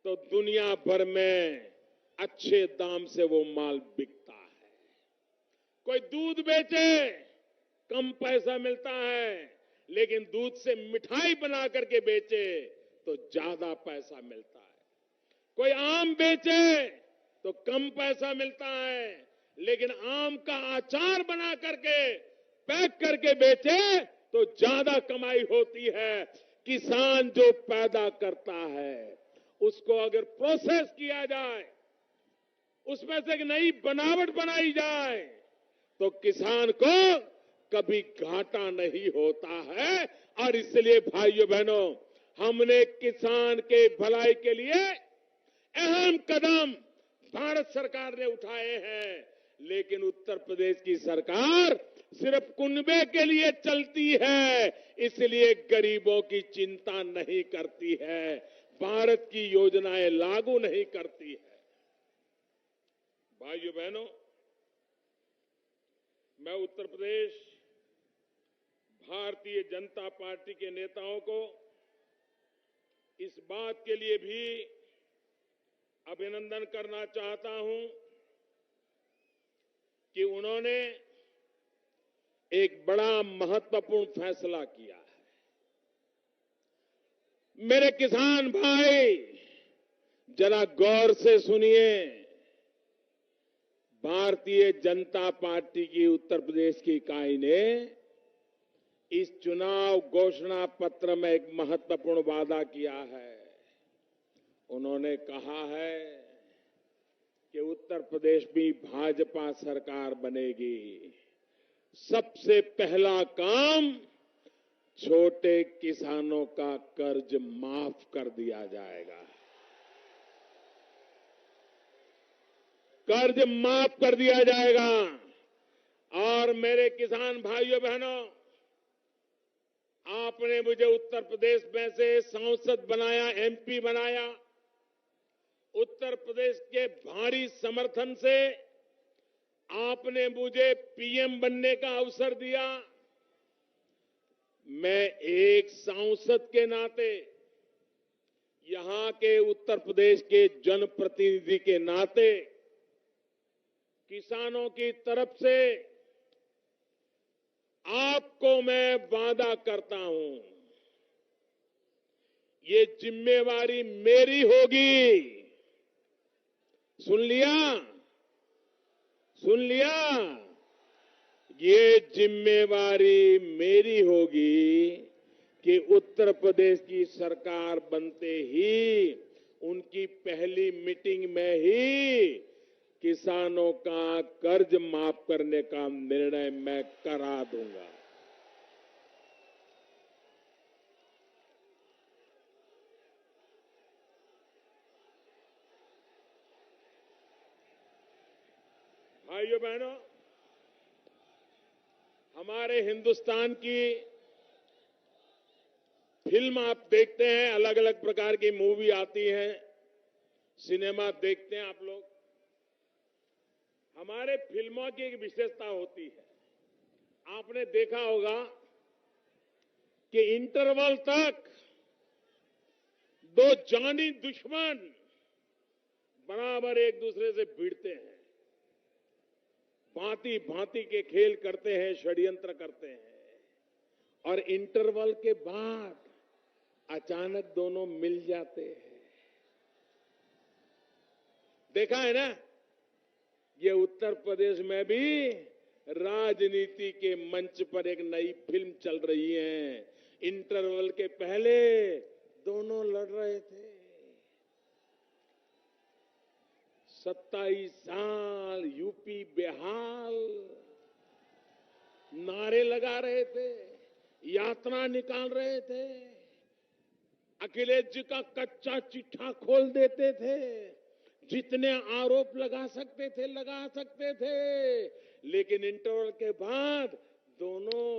A: तो दुनिया भर में अच्छे दाम से वो माल बिकता है। कोई दूध बेचे, कम पैसा मिलता है, लेकिन दूध से मिठाई बना करके बेचे तो ज्यादा पैसा मिलता है। कोई आम बेचे तो कम पैसा मिलता है, लेकिन आम का अचार बना करके पैक करके बेचे तो ज्यादा कमाई होती है। किसान जो पैदा करता है उसको अगर प्रोसेस किया जाए, उसमें से एक नई बनावट बनाई जाए तो किसान को कभी घाटा नहीं होता है। और इसलिए भाइयों बहनों, हमने किसान के भलाई के लिए अहम कदम भारत सरकार ने उठाए हैं, लेकिन उत्तर प्रदेश की सरकार सिर्फ कुनबे के लिए चलती है, इसलिए गरीबों की चिंता नहीं करती है, भारत की योजनाएं लागू नहीं करती है। भाइयों बहनों, मैं उत्तर प्रदेश भारतीय जनता पार्टी के नेताओं को इस बात के लिए भी अभिनंदन करना चाहता हूं कि उन्होंने एक बड़ा महत्वपूर्ण फैसला किया है। मेरे किसान भाई, जरा गौर से सुनिए। भारतीय जनता पार्टी की उत्तर प्रदेश की इकाई ने इस चुनाव घोषणा पत्र में एक महत्वपूर्ण वादा किया है। उन्होंने कहा है कि उत्तर प्रदेश में भाजपा सरकार बनेगी। सबसे पहला काम छोटे किसानों का कर्ज माफ कर दिया जाएगा। कर्ज माफ कर दिया जाएगा। और मेरे किसान भाइयों बहनों, आपने मुझे उत्तर प्रदेश में से सांसद बनाया, एमपी बनाया। उत्तर प्रदेश के भारी समर्थन से आपने मुझे पीएम बनने का अवसर दिया। मैं एक सांसद के नाते, यहां के उत्तर प्रदेश के जनप्रतिनिधि के नाते, किसानों की तरफ से आपको मैं वादा करता हूं, ये जिम्मेवारी मेरी होगी। सुन लिया? सुन लिया? ये जिम्मेवारी मेरी होगी कि उत्तर प्रदेश की सरकार बनते ही उनकी पहली मीटिंग में ही किसानों का कर्ज माफ करने का निर्णय मैं करा दूंगा। भाइयों बहनों, हमारे हिंदुस्तान की फिल्म आप देखते हैं, अलग अलग प्रकार की मूवी आती है, सिनेमा देखते हैं आप लोग। हमारे फिल्मों की एक विशेषता होती है, आपने देखा होगा कि इंटरवल तक दो जानी दुश्मन बराबर एक दूसरे से भिड़ते हैं, भांति भांति के खेल करते हैं, षड्यंत्र करते हैं, और इंटरवल के बाद अचानक दोनों मिल जाते हैं। देखा है ना? ये उत्तर प्रदेश में भी राजनीति के मंच पर एक नई फिल्म चल रही है। इंटरवल के पहले दोनों लड़ रहे थे। 27 साल यूपी बेहाल, नारे लगा रहे थे, यात्रा निकाल रहे थे, अखिलेश जी का कच्चा चिट्ठा खोल देते थे, जितने आरोप लगा सकते थे लगा सकते थे, लेकिन इंटरवल के बाद दोनों,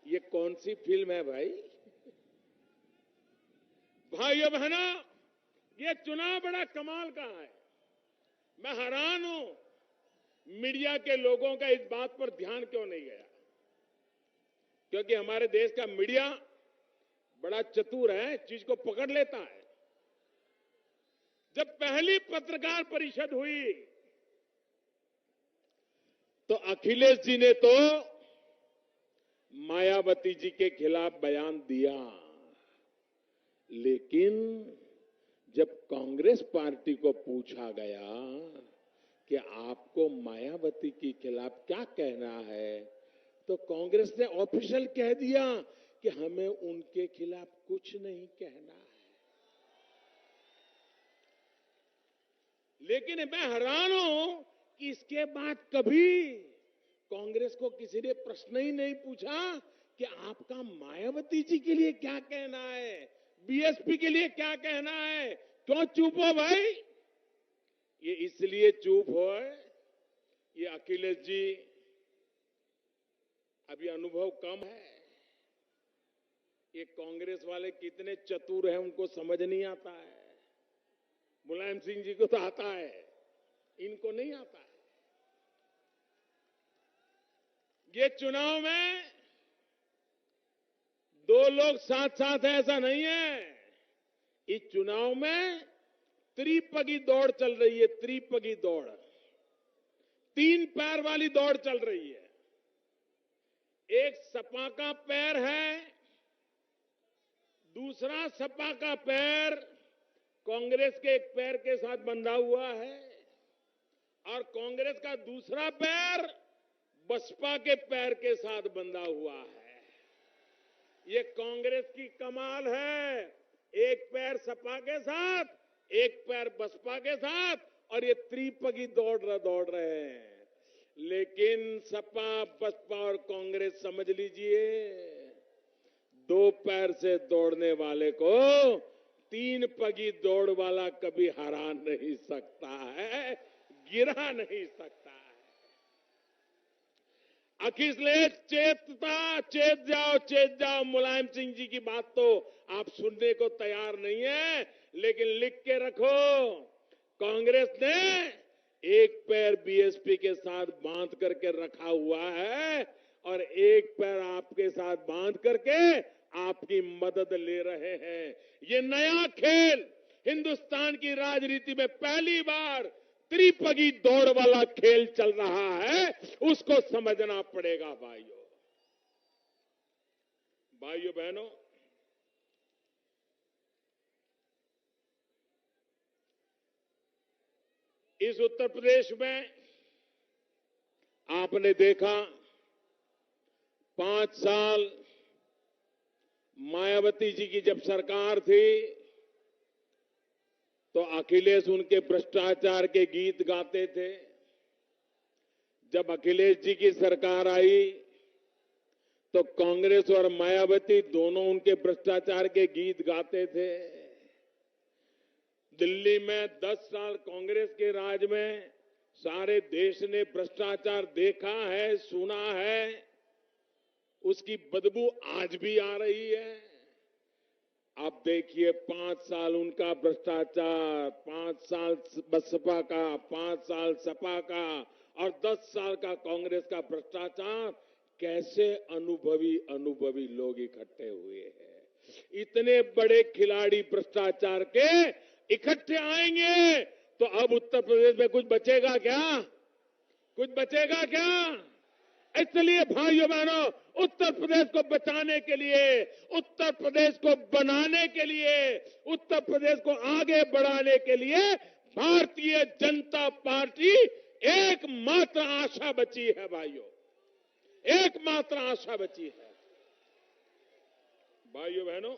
A: ये कौन सी फिल्म है भाई? भाइयों बहनों, ये चुनाव बड़ा कमाल का है। मैं हैरान हूं, मीडिया के लोगों का इस बात पर ध्यान क्यों नहीं गया? क्योंकि हमारे देश का मीडिया बड़ा चतुर है, चीज को पकड़ लेता है। जब पहली पत्रकार परिषद हुई तो अखिलेश जी ने तो मायावती जी के खिलाफ बयान दिया, लेकिन जब कांग्रेस पार्टी को पूछा गया कि आपको मायावती के खिलाफ क्या कहना है, तो कांग्रेस ने ऑफिशियल कह दिया कि हमें उनके खिलाफ कुछ नहीं कहना है। लेकिन मैं हैरान हूं कि इसके बाद कभी कांग्रेस को किसी ने प्रश्न ही नहीं पूछा कि आपका मायावती जी के लिए क्या कहना है, बीएसपी के लिए क्या कहना है। क्यों चुप हो भाई? ये इसलिए चुप हो, ये अखिलेश जी अभी अनुभव कम है। ये कांग्रेस वाले कितने चतुर हैं उनको समझ नहीं आता है। मुलायम सिंह जी को तो आता है, इनको नहीं आता है। ये चुनाव में दो लोग साथ साथ है ऐसा नहीं है। इस चुनाव में त्रिपगी दौड़ चल रही है, त्रिपगी दौड़। तीन पैर वाली दौड़ चल रही है। एक सपा का पैर है, दूसरा सपा का पैर कांग्रेस के एक पैर के साथ बंधा हुआ है और कांग्रेस का दूसरा पैर बसपा के पैर के साथ बंधा हुआ है। ये कांग्रेस की कमाल है, एक पैर सपा के साथ, एक पैर बसपा के साथ, और ये त्रिपगी दौड़ रहे हैं। लेकिन सपा, बसपा और कांग्रेस समझ लीजिए, दो पैर से दौड़ने वाले को तीन पगी दौड़ वाला कभी हरा नहीं सकता है, गिरा नहीं सकता है। अखिलेश चेत जाओ। मुलायम सिंह जी की बात तो आप सुनने को तैयार नहीं है, लेकिन लिख के रखो, कांग्रेस ने एक पैर बीएसपी के साथ बांध करके रखा हुआ है और एक पैर आपके साथ बांध करके आपकी मदद ले रहे हैं। ये नया खेल हिंदुस्तान की राजनीति में पहली बार त्रिपगी दौड़ वाला खेल चल रहा है, उसको समझना पड़ेगा भाइयों बहनों। इस उत्तर प्रदेश में आपने देखा 5 साल मायावती जी की जब सरकार थी तो अखिलेश उनके भ्रष्टाचार के गीत गाते थे। जब अखिलेश जी की सरकार आई तो कांग्रेस और मायावती दोनों उनके भ्रष्टाचार के गीत गाते थे। दिल्ली में 10 साल कांग्रेस के राज में सारे देश ने भ्रष्टाचार देखा है, सुना है, उसकी बदबू आज भी आ रही है। अब देखिए 5 साल उनका भ्रष्टाचार, 5 साल बसपा का, 5 साल सपा का और 10 साल का कांग्रेस का भ्रष्टाचार, कैसे अनुभवी लोग इकट्ठे हुए हैं। इतने बड़े खिलाड़ी भ्रष्टाचार के इकट्ठे आएंगे तो अब उत्तर प्रदेश में कुछ बचेगा क्या? कुछ बचेगा क्या? इसलिए भाइयों बहनों, उत्तर प्रदेश को बचाने के लिए, उत्तर प्रदेश को बनाने के लिए, उत्तर प्रदेश को आगे बढ़ाने के लिए भारतीय जनता पार्टी एकमात्र आशा बची है भाइयों, एकमात्र आशा बची है। भाइयों बहनों,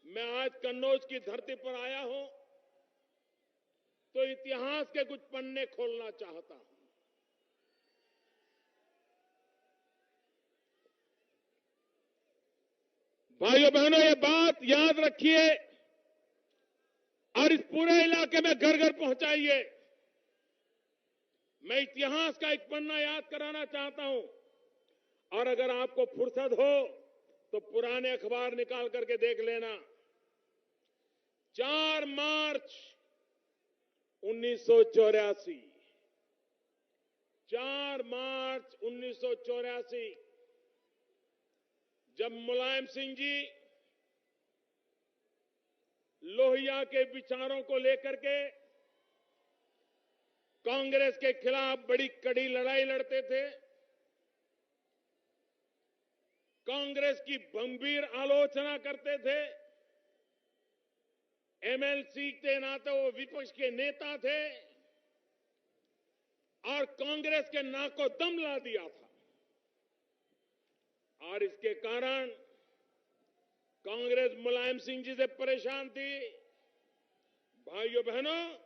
A: मैं आज कन्नौज की धरती पर आया हूं तो इतिहास के कुछ पन्ने खोलना चाहता हूं। भाइयों बहनों, ये बात याद रखिए और इस पूरे इलाके में घर घर पहुंचाइए। मैं इतिहास का एक पन्ना याद कराना चाहता हूं और अगर आपको फुर्सत हो तो पुराने अखबार निकाल करके देख लेना। 4 मार्च 1984, 4 मार्च 1984, जब मुलायम सिंह जी लोहिया के विचारों को लेकर के कांग्रेस के खिलाफ बड़ी कड़ी लड़ाई लड़ते थे, कांग्रेस की गंभीर आलोचना करते थे, एमएलसी के नाते वो विपक्ष के नेता थे और कांग्रेस के नाक को दम ला दिया था। और इसके कारण कांग्रेस मुलायम सिंह जी से परेशान थी। भाइयों बहनों,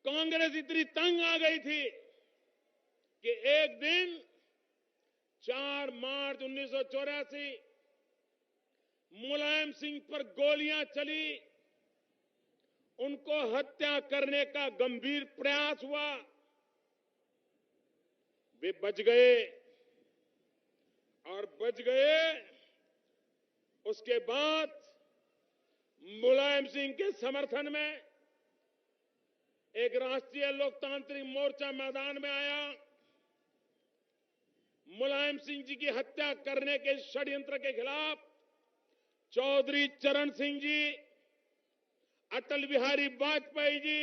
A: कांग्रेस इतनी तंग आ गई थी कि एक दिन 4 मार्च 1984 मुलायम सिंह पर गोलियां चली, उनको हत्या करने का गंभीर प्रयास हुआ। वे बच गए और बच गए। उसके बाद मुलायम सिंह के समर्थन में एक राष्ट्रीय लोकतांत्रिक मोर्चा मैदान में आया। मुलायम सिंह जी की हत्या करने के षड्यंत्र के खिलाफ चौधरी चरण सिंह जी अटल बिहारी वाजपेयी जी,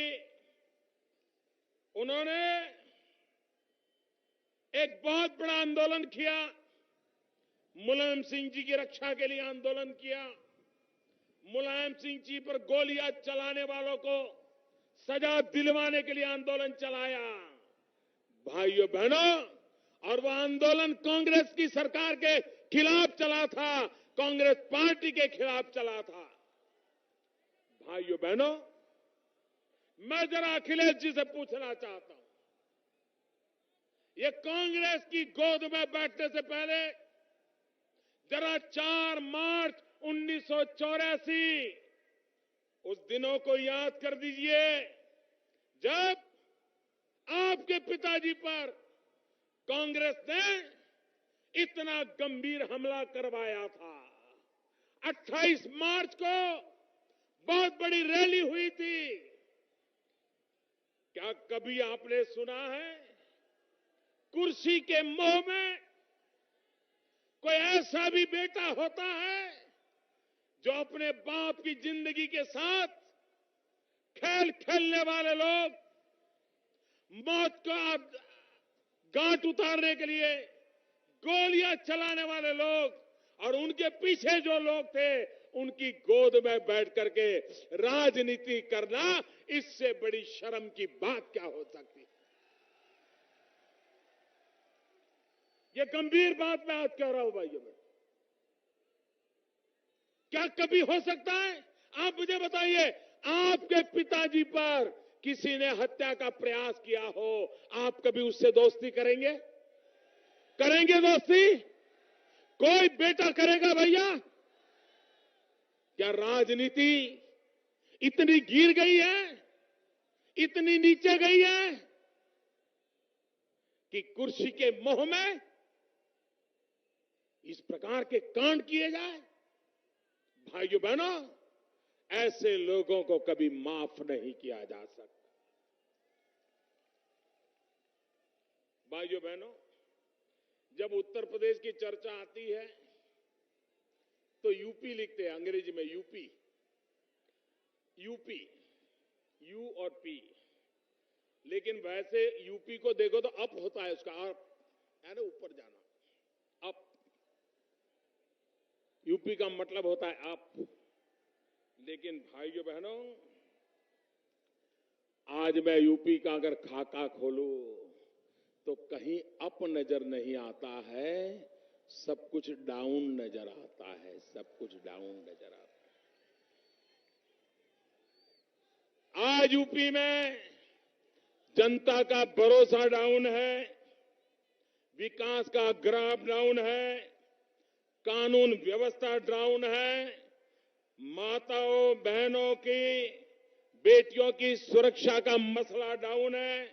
A: उन्होंने एक बहुत बड़ा आंदोलन किया, मुलायम सिंह जी की रक्षा के लिए आंदोलन किया। मुलायम सिंह जी पर गोलियां चलाने वालों को सजा दिलवाने के लिए आंदोलन चलाया। भाइयों बहनों, और वह आंदोलन कांग्रेस की सरकार के खिलाफ चला था, कांग्रेस पार्टी के खिलाफ चला था। भाइयों बहनों, मैं जरा अखिलेश जी से पूछना चाहता हूं, ये कांग्रेस की गोद में बैठने से पहले जरा 4 मार्च 1984 उस दिनों को याद कर दीजिए, जब आपके पिताजी पर कांग्रेस ने इतना गंभीर हमला करवाया था। 28 मार्च को बहुत बड़ी रैली हुई थी। क्या कभी आपने सुना है कुर्सी के मोह में कोई ऐसा भी बेटा होता है जो अपने बाप की जिंदगी के साथ खेल खेलने वाले लोग, मौत का गांठ उतारने के लिए गोलियां चलाने वाले लोग और उनके पीछे जो लोग थे, उनकी गोद में बैठ करके राजनीति करना, इससे बड़ी शर्म की बात क्या हो सकती है। ये गंभीर बात मैं आज कह रहा हूं भाइयों में। क्या कभी हो सकता है, आप मुझे बताइए, आपके पिताजी पर किसी ने हत्या का प्रयास किया हो, आप कभी उससे दोस्ती करेंगे? करेंगे दोस्ती? कोई बेटा करेगा भैया? क्या राजनीति इतनी गिर गई है, इतनी नीचे गई है कि कुर्सी के मोह में इस प्रकार के कांड किए जाए? भाइयों बहनों, ऐसे लोगों को कभी माफ नहीं किया जा सकता। भाइयों बहनों, जब उत्तर प्रदेश की चर्चा आती है तो यूपी लिखते हैं अंग्रेजी में, यूपी, यूपी, यू और पी, लेकिन वैसे यूपी को देखो तो अप होता है, उसका अप है ना, ऊपर जाना, अप। यूपी का मतलब होता है अप। लेकिन भाइयों बहनों, आज मैं यूपी का अगर खाका खोलूं तो कहीं अप नजर नहीं आता है, सब कुछ डाउन नजर आता है, सब कुछ डाउन नजर आता है। आज यूपी में जनता का भरोसा डाउन है, विकास का ग्राफ डाउन है, कानून व्यवस्था डाउन है, माताओं बहनों की, बेटियों की सुरक्षा का मसला डाउन है,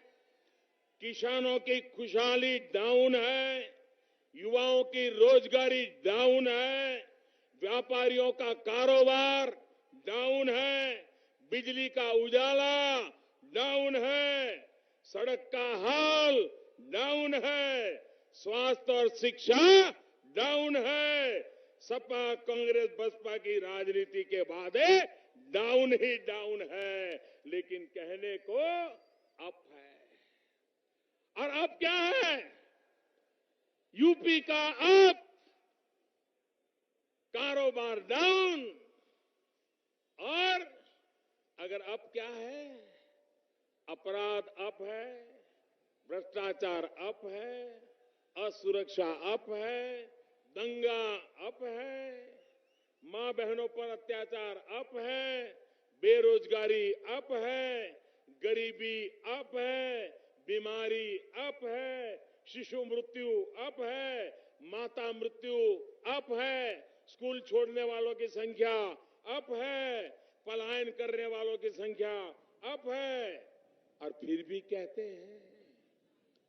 A: किसानों की खुशहाली डाउन है, युवाओं की रोजगारी डाउन है, व्यापारियों का कारोबार डाउन है, बिजली का उजाला डाउन है, सड़क का हाल डाउन है, स्वास्थ्य और शिक्षा डाउन है। सपा कांग्रेस बसपा की राजनीति के बाद डाउन ही डाउन है, लेकिन कहने को अप है। और अब क्या है? यूपी का अप, कारोबार डाउन, और अगर अप क्या है? अपराध अप है, भ्रष्टाचार अप है, असुरक्षा अप है, दंगा अप है, मां बहनों पर अत्याचार अप है, बेरोजगारी अप है, गरीबी अप है, बीमारी अप है, शिशु मृत्यु अप है, माता मृत्यु अप है, स्कूल छोड़ने वालों की संख्या अप है, पलायन करने वालों की संख्या अप है। और फिर भी कहते हैं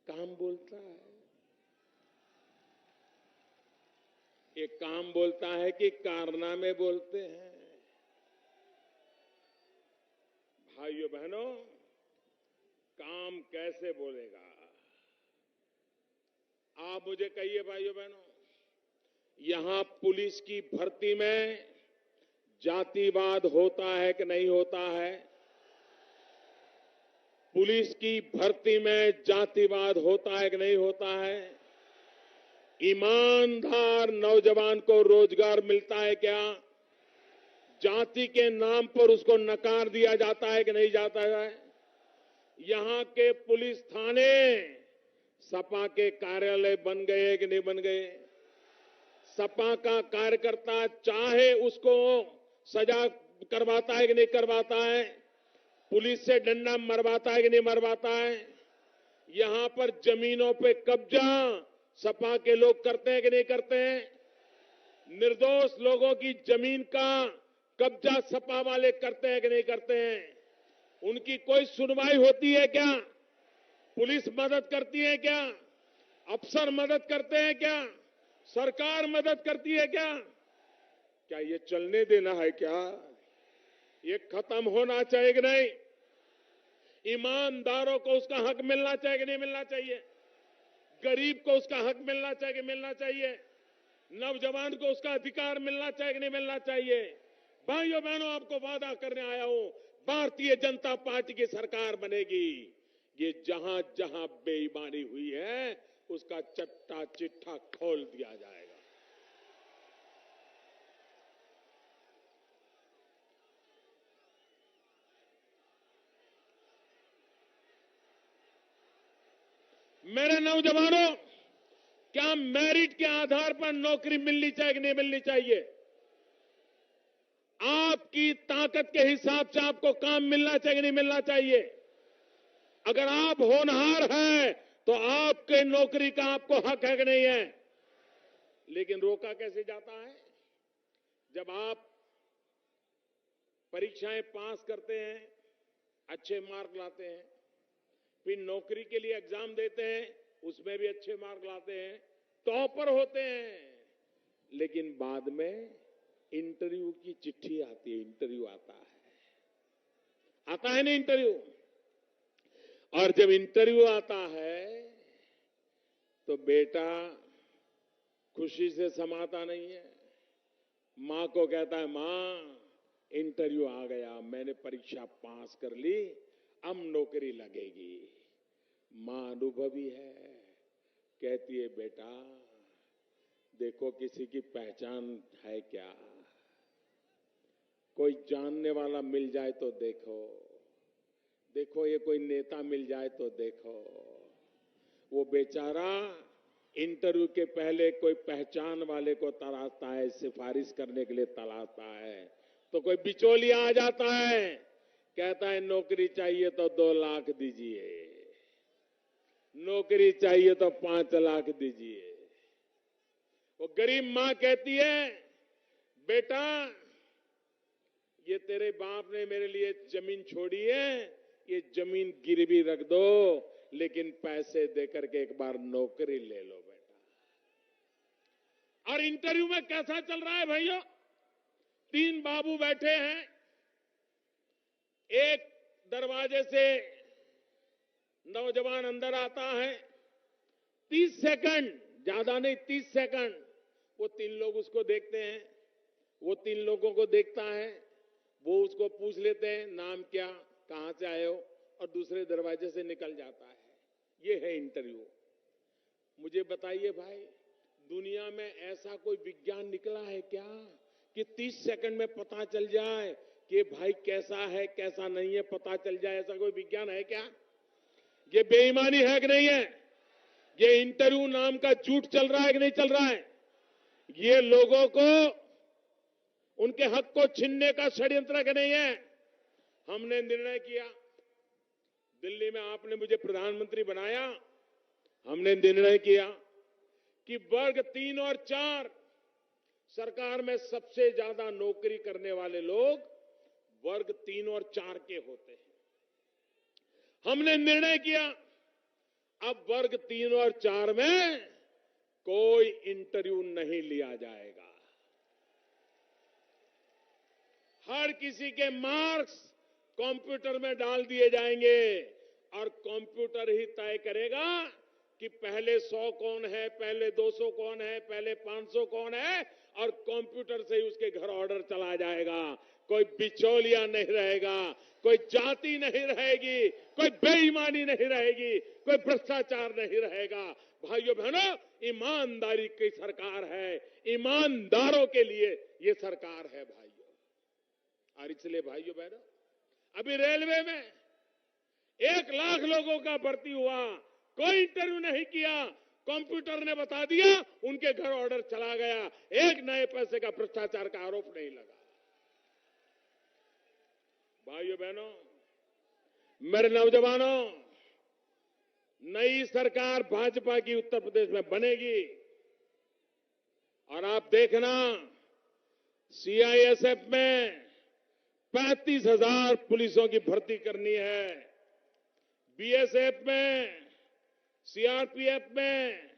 A: काम बोलता है। ये काम बोलता है कि कारनामे बोलते हैं? भाइयों बहनों, काम कैसे बोलेगा? आप मुझे कहिए भाइयों बहनों, यहां पुलिस की भर्ती में जातिवाद होता है कि नहीं होता है? पुलिस की भर्ती में जातिवाद होता है कि नहीं होता है? ईमानदार नौजवान को रोजगार मिलता है क्या? जाति के नाम पर उसको नकार दिया जाता है कि नहीं जाता है? यहां के पुलिस थाने सपा के कार्यालय बन गए कि नहीं बन गए? सपा का कार्यकर्ता चाहे उसको सजा करवाता है कि नहीं करवाता है? पुलिस से डंडा मरवाता है कि नहीं मरवाता है? यहां पर जमीनों पे कब्जा सपा के लोग करते हैं कि नहीं करते हैं? निर्दोष लोगों की जमीन का कब्जा सपा वाले करते हैं कि नहीं करते हैं? उनकी कोई सुनवाई होती है क्या? पुलिस मदद करती है क्या? अफसर मदद करते हैं क्या? सरकार मदद करती है क्या? क्या ये चलने देना है क्या? ये खत्म होना चाहिए कि नहीं? ईमानदारों को उसका हक मिलना चाहिए कि नहीं मिलना चाहिए? गरीब को उसका हक मिलना चाहिए कि मिलना चाहिए? नौजवान को उसका अधिकार मिलना चाहिए कि नहीं मिलना चाहिए? भाइयों बहनों, आपको वादा करने आया हूं, भारतीय जनता पार्टी की सरकार बनेगी। ये जहां जहां बेईमानी हुई है उसका चट्टा चिट्ठा खोल दिया जाएगा। मेरे नौजवानों, क्या मेरिट के आधार पर नौकरी मिलनी चाहिए कि नहीं मिलनी चाहिए? आपकी ताकत के हिसाब से आपको काम मिलना चाहिए कि नहीं मिलना चाहिए? अगर आप होनहार हैं तो आपके नौकरी का आपको हक है कि नहीं है? लेकिन रोका कैसे जाता है? जब आप परीक्षाएं पास करते हैं, अच्छे मार्क लाते हैं, फिर नौकरी के लिए एग्जाम देते हैं, उसमें भी अच्छे मार्क लाते हैं, टॉपर होते हैं, लेकिन बाद में इंटरव्यू की चिट्ठी आती है, इंटरव्यू आता है ना इंटरव्यू? और जब इंटरव्यू आता है तो बेटा खुशी से समाता नहीं है। मां को कहता है, मां इंटरव्यू आ गया, मैंने परीक्षा पास कर ली, अब नौकरी लगेगी। मां अनुभवी है, कहती है, बेटा देखो किसी की पहचान है क्या? कोई जानने वाला मिल जाए तो देखो, देखो ये कोई नेता मिल जाए तो देखो। वो बेचारा इंटरव्यू के पहले कोई पहचान वाले को तलाशता है, सिफारिश करने के लिए तलाशता है, तो कोई बिचौलिया आ जाता है, कहता है नौकरी चाहिए तो 2 लाख दीजिए, नौकरी चाहिए तो 5 लाख दीजिए। वो गरीब मां कहती है, बेटा ये तेरे बाप ने मेरे लिए जमीन छोड़ी है, ये जमीन गिरवी रख दो, लेकिन पैसे देकर के एक बार नौकरी ले लो बेटा। और इंटरव्यू में कैसा चल रहा है भाइयों? 3 बाबू बैठे हैं, एक दरवाजे से नौजवान अंदर आता है, 30 सेकंड, ज्यादा नहीं 30 सेकंड, वो 3 लोग उसको देखते हैं, वो 3 लोगों को देखता है, वो उसको पूछ लेते हैं नाम क्या, कहां से आए हो, और दूसरे दरवाजे से निकल जाता है। ये है इंटरव्यू। मुझे बताइए भाई, दुनिया में ऐसा कोई विज्ञान निकला है क्या कि 30 सेकंड में पता चल जाए कि भाई कैसा है कैसा नहीं है, पता चल जाए, ऐसा कोई विज्ञान है क्या? ये बेईमानी है कि नहीं है? ये इंटरव्यू नाम का झूठ चल रहा है कि नहीं चल रहा है? ये लोगों को उनके हक को छीनने का षड्यंत्र कि नहीं है? हमने निर्णय किया, दिल्ली में आपने मुझे प्रधानमंत्री बनाया, हमने निर्णय किया कि वर्ग 3 और 4 सरकार में सबसे ज्यादा नौकरी करने वाले लोग वर्ग 3 और 4 के होते हैं। हमने निर्णय किया अब वर्ग 3 और 4 में कोई इंटरव्यू नहीं लिया जाएगा। हर किसी के मार्क्स कंप्यूटर में डाल दिए जाएंगे और कंप्यूटर ही तय करेगा कि पहले 100 कौन है, पहले 200 कौन है, पहले 500 कौन है, और कंप्यूटर से ही उसके घर ऑर्डर चला जाएगा। कोई बिचौलिया नहीं रहेगा, कोई जाति नहीं रहेगी, कोई बेईमानी नहीं रहेगी, कोई भ्रष्टाचार नहीं रहेगा। भाइयों बहनों, ईमानदारी की सरकार है, ईमानदारों के लिए ये सरकार है भाइयों। और इसलिए भाइयों बहनों, अभी रेलवे में 1 लाख लोगों का भर्ती हुआ, कोई इंटरव्यू नहीं किया, कंप्यूटर ने बता दिया, उनके घर ऑर्डर चला गया, एक नए पैसे का भ्रष्टाचार का आरोप नहीं लगा। भाइयों बहनों, मेरे नौजवानों, नई सरकार भाजपा की उत्तर प्रदेश में बनेगी और आप देखना, सीआईएसएफ में 35,000 पुलिसों की भर्ती करनी है, बीएसएफ में, सीआरपीएफ में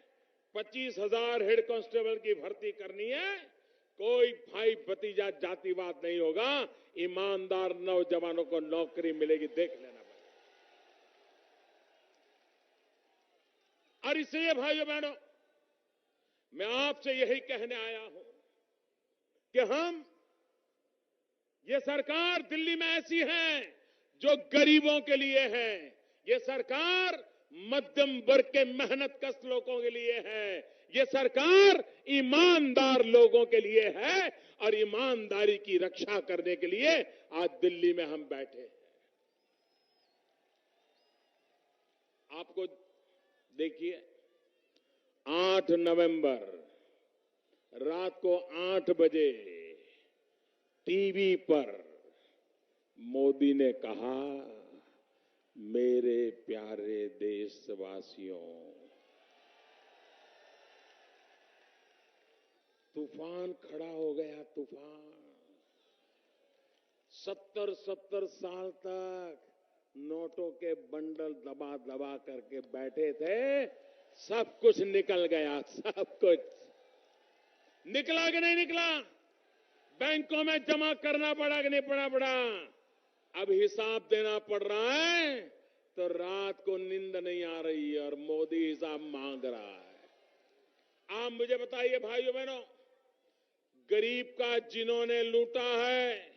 A: 25,000 हेड कांस्टेबल की भर्ती करनी है। कोई भाई भतीजा जातिवाद नहीं होगा, ईमानदार नौजवानों को नौकरी मिलेगी, देख लेना भाई। और इसलिए भाइयों बहनों, मैं आपसे यही कहने आया हूं कि ये सरकार दिल्ली में ऐसी है जो गरीबों के लिए है, ये सरकार मध्यम वर्ग के मेहनतकश लोगों के लिए है, ये सरकार ईमानदार लोगों के लिए है, और ईमानदारी की रक्षा करने के लिए आज दिल्ली में हम बैठे हैं। आपको देखिए, 8 नवंबर रात को 8 बजे टीवी पर मोदी ने कहा, मेरे प्यारे देशवासियों, तूफान खड़ा हो गया, तूफान। 70 साल तक नोटों के बंडल दबा दबा करके बैठे थे, सब कुछ निकल गया, सब कुछ निकला कि नहीं निकला? बैंकों में जमा करना पड़ा कि नहीं पड़ा? अब हिसाब देना पड़ रहा है, तो रात को नींद नहीं आ रही है और मोदी हिसाब मांग रहा है। आप मुझे बताइए भाइयों बहनों, गरीब का जिन्होंने लूटा है,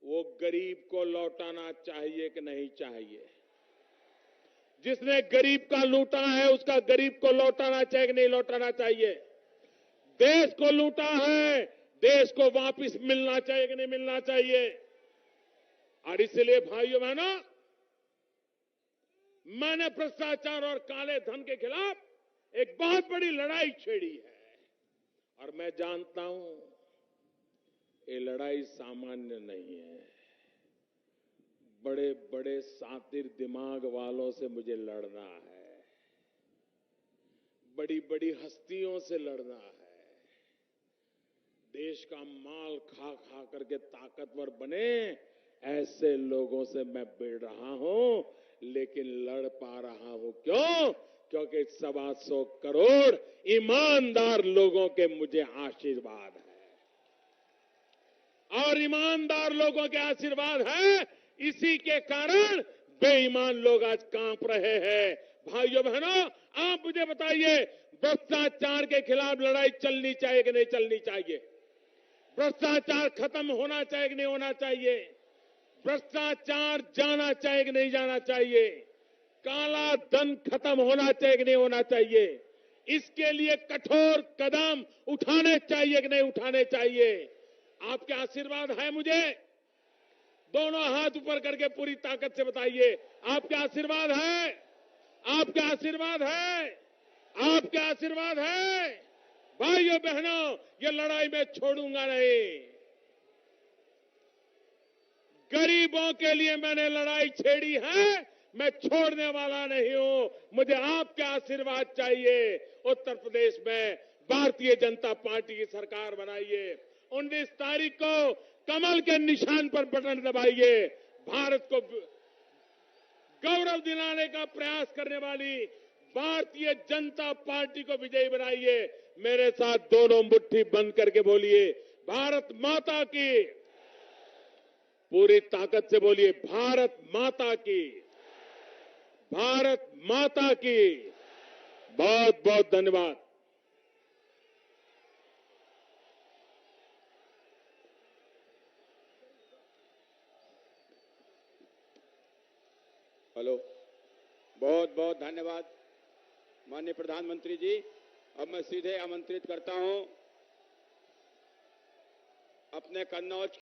A: वो गरीब को लौटाना चाहिए कि नहीं चाहिए? जिसने गरीब का लूटा है, उसका गरीब को लौटाना चाहिए कि नहीं लौटाना चाहिए? देश को लूटा है, देश को वापस मिलना चाहिए कि नहीं मिलना चाहिए? और इसलिए भाइयों बहनों, मैंने भ्रष्टाचार और काले धन के खिलाफ एक बहुत बड़ी लड़ाई छेड़ी है, और मैं जानता हूं ये लड़ाई सामान्य नहीं है। बड़े बड़े सातिर दिमाग वालों से मुझे लड़ना है, बड़ी बड़ी हस्तियों से लड़ना है। देश का माल खा खा करके ताकतवर बने, ऐसे लोगों से मैं भिड़ रहा हूं, लेकिन लड़ पा रहा हूं। क्यों? क्योंकि 125 करोड़ ईमानदार लोगों के मुझे आशीर्वाद है, और ईमानदार लोगों के आशीर्वाद है, इसी के कारण बेईमान लोग आज कांप रहे हैं। भाइयों बहनों, आप मुझे बताइए, भ्रष्टाचार के खिलाफ लड़ाई चलनी चाहिए कि नहीं चलनी चाहिए? भ्रष्टाचार खत्म होना चाहिए कि नहीं होना चाहिए? भ्रष्टाचार जाना चाहिए कि नहीं जाना चाहिए? काला धन खत्म होना चाहिए कि नहीं होना चाहिए? इसके लिए कठोर कदम उठाने चाहिए कि नहीं उठाने चाहिए? आपके आशीर्वाद है मुझे? दोनों हाथ ऊपर करके पूरी ताकत से बताइए, आपके आशीर्वाद है? आपके आशीर्वाद है? आपके आशीर्वाद है? भाइयों बहनों, ये लड़ाई मैं छोड़ूंगा नहीं। गरीबों के लिए मैंने लड़ाई छेड़ी है, मैं छोड़ने वाला नहीं हूं। मुझे आपके आशीर्वाद चाहिए। उत्तर प्रदेश में भारतीय जनता पार्टी की सरकार बनाइए। 19 तारीख को कमल के निशान पर बटन दबाइए। भारत को गौरव दिलाने का प्रयास करने वाली भारतीय जनता पार्टी को विजयी बनाइए। मेरे साथ दोनों मुट्ठी बंद करके बोलिए, भारत माता की। पूरी ताकत से बोलिए, भारत माता की, भारत माता की। बहुत बहुत धन्यवाद।
B: हेलो, बहुत बहुत धन्यवाद माननीय प्रधानमंत्री जी। अब मैं सीधे आमंत्रित करता हूं अपने कन्नौज